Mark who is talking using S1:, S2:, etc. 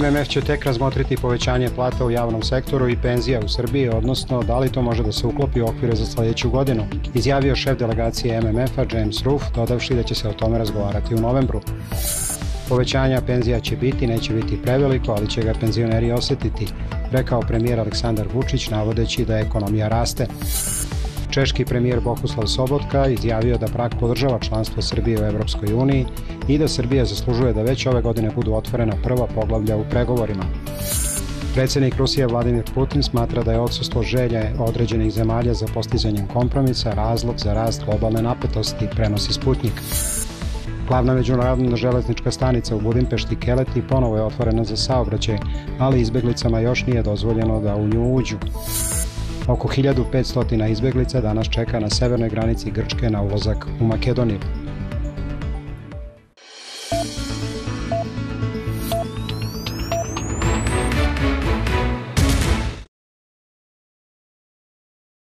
S1: MMF će tek razmotriti povećanje plata u javnom sektoru i penzija u Srbiji, odnosno da li to može da se uklopi u okvire za sledeću godinu, izjavio šef delegacije MMF-a James Roof, dodavši da će se o tome razgovarati u novembru. Povećanja penzija će biti, neće biti preveliko, ali će ga penzioneri osetiti, rekao premijer Aleksandar Vučić, navodeći da ekonomija raste. Češki premijer Bohuslav Sobotka izjavio da Prag podržava članstvo Srbije u Evropskoj uniji i da Srbija zaslužuje da već ove godine budu otvorena prva poglavlja u pregovorima. Predsednik Rusije Vladimir Putin smatra da je odsustvo želje određenih zemalja za postizanjem kompromisa razlog za rast globalne napetosti, prenosi Sputnik. Glavna međunarodna železnička stanica u Budimpešti Keleti ponovo je otvorena za saobraćaj, ali izbeglicama još nije dozvoljeno da u nju uđu. Oko 1500 izbeglica danas čeka na severnoj granici Grčke na ulazak u Makedoniju.